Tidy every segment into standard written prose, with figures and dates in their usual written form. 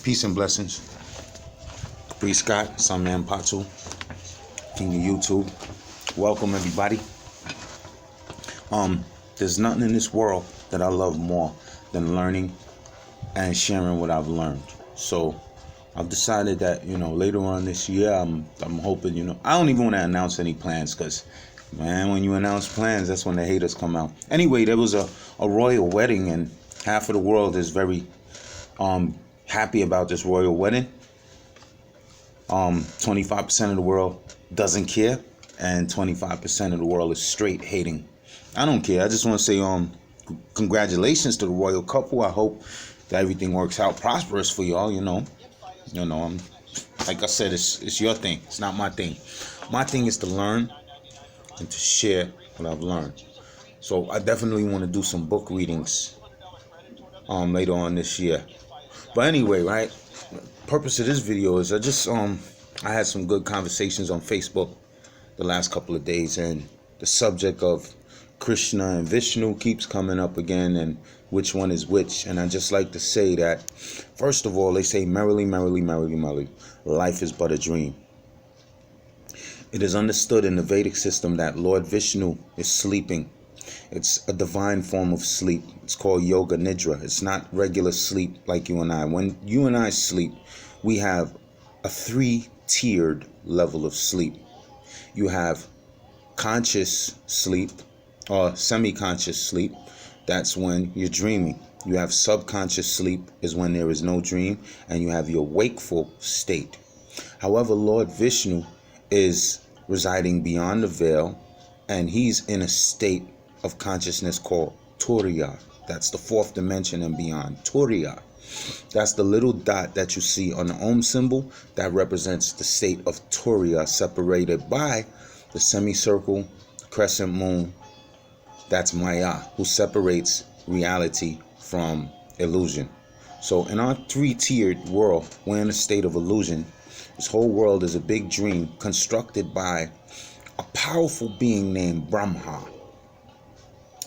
Peace and blessings. Bree Scott, some man Patu, King of YouTube. Welcome everybody. There's nothing in this world that I love more than learning and sharing what I've learned. So I've decided that, later on this year, I'm hoping, I don't even want to announce any plans because, man, when you announce plans, that's when the haters come out. Anyway, there was a royal wedding and half of the world is very happy about this royal wedding. 25% of the world doesn't care and 25% of the world is straight hating. I don't care. I just want to say congratulations to the royal couple. I hope that everything works out prosperous for y'all, I'm like I said, it's your thing. It's not my thing. My thing is to learn and to share what I've learned. So I definitely want to do some book readings later on this year. But anyway, right? Purpose of this video is I had some good conversations on Facebook the last couple of days, and the subject of Krishna and Vishnu keeps coming up again, and which one is which. And I just like to say that, first of all, they say merrily, merrily, merrily, merrily, life is but a dream. It is understood in the Vedic system that Lord Vishnu is sleeping. It's a divine form of sleep. It's called Yoga Nidra. It's not regular sleep like you and I. When you and I sleep, we have a 3-tiered level of sleep. You have conscious sleep or semi-conscious sleep. That's when you're dreaming. You have subconscious sleep is when there is no dream, and you have your wakeful state. However, Lord Vishnu is residing beyond the veil, and he's in a state of consciousness called Turiya. That's the 4th dimension and beyond. Turiya. That's the little dot that you see on the Om symbol. That represents the state of Turiya, separated by the semicircle, crescent moon. That's Maya, who separates reality from illusion. So in our 3-tiered world, we're in a state of illusion. This whole world is a big dream constructed by a powerful being named Brahma.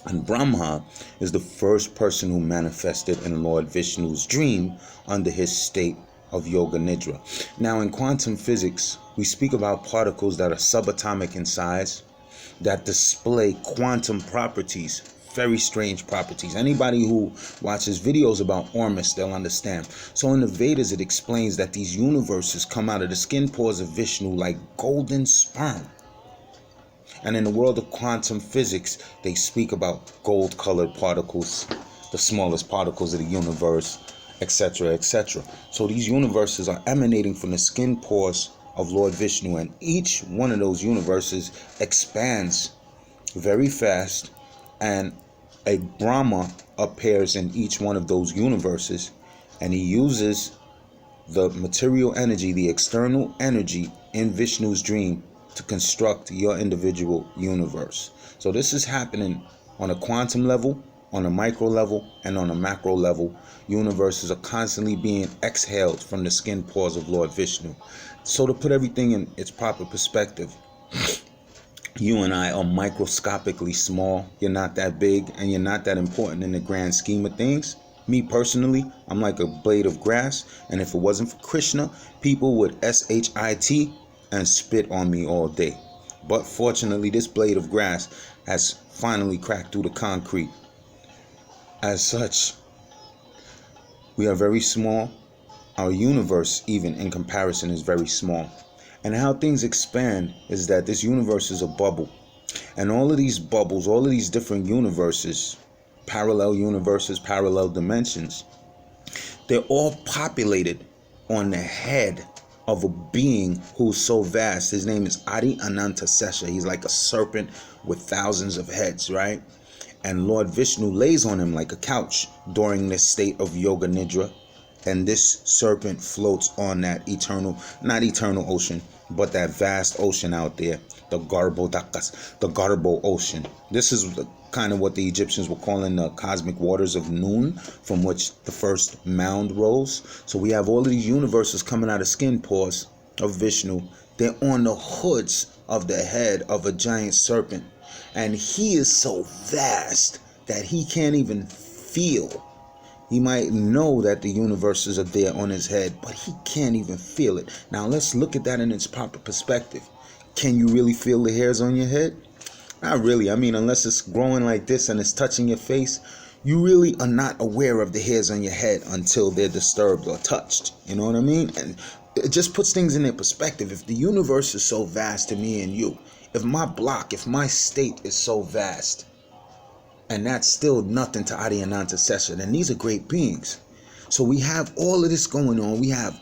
And Brahma is the first person who manifested in Lord Vishnu's dream under his state of Yoga Nidra. Now, in quantum physics, we speak about particles that are subatomic in size, that display quantum properties, very strange properties. Anybody who watches videos about Ormus, they'll understand. So in the Vedas, it explains that these universes come out of the skin pores of Vishnu like golden sperm. And in the world of quantum physics, they speak about gold-colored particles, the smallest particles of the universe, etc., etc. So these universes are emanating from the skin pores of Lord Vishnu, and each one of those universes expands very fast, and a Brahma appears in each one of those universes, and he uses the material energy, the external energy in Vishnu's dream to construct your individual universe. So this is happening on a quantum level, on a micro level, and on a macro level. Universes are constantly being exhaled from the skin pores of Lord Vishnu. So to put everything in its proper perspective, you and I are microscopically small. You're not that big, and you're not that important in the grand scheme of things. Me personally, I'm like a blade of grass, and if it wasn't for Krishna, people would shit and spit on me all day. But fortunately, this blade of grass has finally cracked through the concrete. As such, we are very small. Our universe, even in comparison, is very small. And how things expand is that this universe is a bubble. And all of these bubbles, all of these different universes, parallel dimensions, they're all populated on the head of a being who's so vast. His name is Adi Ananta Sesha. He's like a serpent with thousands of heads, right? And Lord Vishnu lays on him like a couch during this state of Yoga Nidra. And this serpent floats on that not eternal ocean, but that vast ocean out there, the Garbodakas, the Garbo Ocean. This is kind of what the Egyptians were calling the cosmic waters of Nun, from which the first mound rose. So we have all of these universes coming out of skin pores of Vishnu. They're on the hoods of the head of a giant serpent. And he is so vast that he can't even feel He might know that the universes are there on his head, but he can't even feel it. Now let's look at that in its proper perspective. Can you really feel the hairs on your head? Not really. I mean, unless it's growing like this and it's touching your face, you really are not aware of the hairs on your head until they're disturbed or touched. You know what I mean? And it just puts things in their perspective. If the universe is so vast to me and you, if my block, if my state is so vast, and that's still nothing to Adi Ananta Sesha, then these are great beings. So we have all of this going on. We have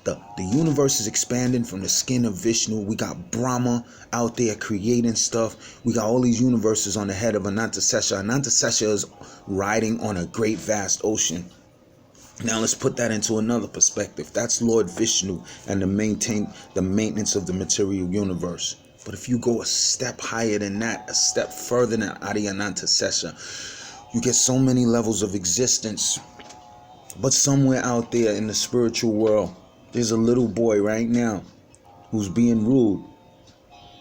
the universe is expanding from the skin of Vishnu. We got Brahma out there creating stuff. We got all these universes on the head of Ananta Sesha. Ananta Sesha is riding on a great vast ocean. Now let's put that into another perspective. That's Lord Vishnu and the maintenance of the material universe. But if you go a step higher than that, a step further than Adi Ananta Sesha, you get so many levels of existence. But somewhere out there in the spiritual world, there's a little boy right now who's being rude.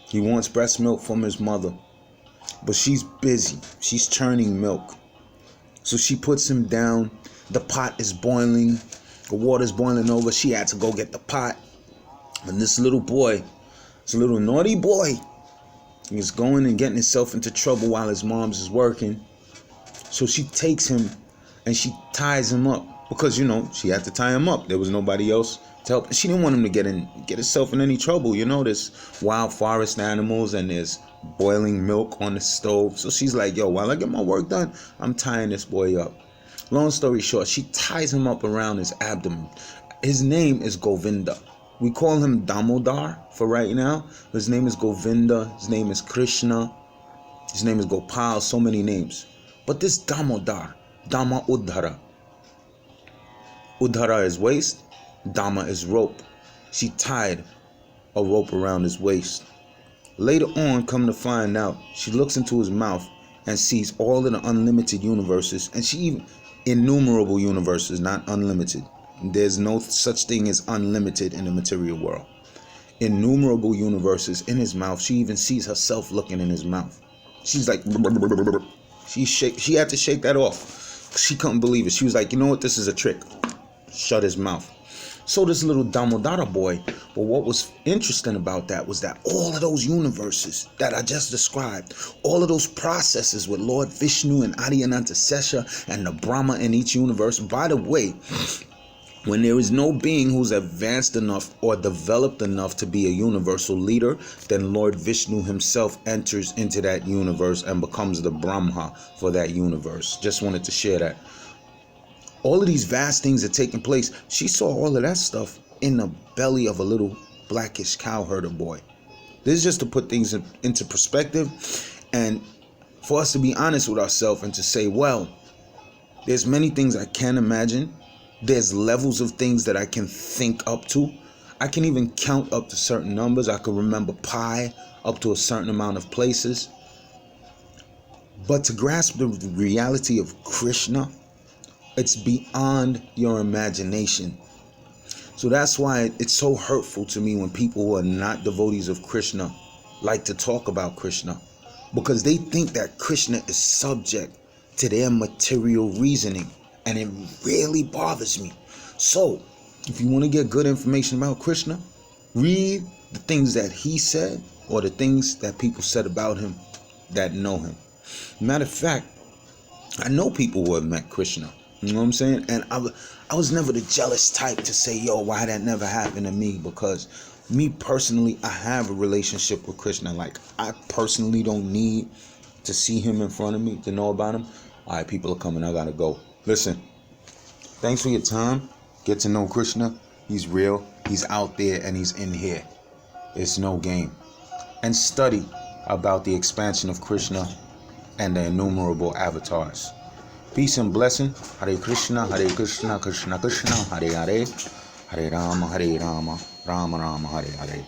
He wants breast milk from his mother, but she's busy. She's churning milk. So she puts him down. The pot is boiling. The water's boiling over. She had to go get the pot. And this little boy, this little naughty boy, he's going and getting himself into trouble while his mom's is working. So she takes him and she ties him up. Because, you know, she had to tie him up. There was nobody else to help. She didn't want him to get himself in any trouble. You know, there's wild forest animals and there's boiling milk on the stove. So she's like, yo, while I get my work done, I'm tying this boy up. Long story short, she ties him up around his abdomen. His name is Govinda. We call him Damodar for right now. His name is Govinda. His name is Krishna. His name is Gopal. So many names. But this Damodar, Dama Uddhara. Uddhara is waist, Dama is rope. She tied a rope around his waist. Later on, come to find out, she looks into his mouth and sees all of the unlimited universes, and she even innumerable universes, not unlimited. There's no such thing as unlimited in the material world. Innumerable universes in his mouth. She even sees herself looking in his mouth. She's like, she had to shake that off. She couldn't believe it. She was like, you know what, this is a trick. Shut his mouth. So this little Damodara boy, well, what was interesting about that was that all of those universes that I just described, all of those processes with Lord Vishnu and Adi Ananta Sesha and the Brahma in each universe, by the way, when there is no being who's advanced enough or developed enough to be a universal leader, then Lord Vishnu himself enters into that universe and becomes the Brahma for that universe. Just wanted to share that. All of these vast things are taking place. She saw all of that stuff in the belly of a little blackish cow herder boy. This is just to put things into perspective and for us to be honest with ourselves and to say, well, there's many things I can imagine. There's levels of things that I can think up to. I can even count up to certain numbers. I can remember pi up to a certain amount of places. But to grasp the reality of Krishna, it's beyond your imagination. So that's why it's so hurtful to me when people who are not devotees of Krishna like to talk about Krishna, because they think that Krishna is subject to their material reasoning, and it really bothers me. So if you want to get good information about Krishna, read the things that he said or the things that people said about him that know him. Matter of fact, I know people who have met Krishna. You know what I'm saying? And I was never the jealous type to say, yo, why that never happened to me? Because me personally, I have a relationship with Krishna. Like, I personally don't need to see him in front of me to know about him. All right, people are coming. I gotta go. Listen, thanks for your time. Get to know Krishna. He's real. He's out there and he's in here. It's no game. And study about the expansion of Krishna and the innumerable avatars. Peace and blessing. Hare Krishna, Krishna Krishna, Hare Hare, Hare Rama, Rama Rama, Hare Hare.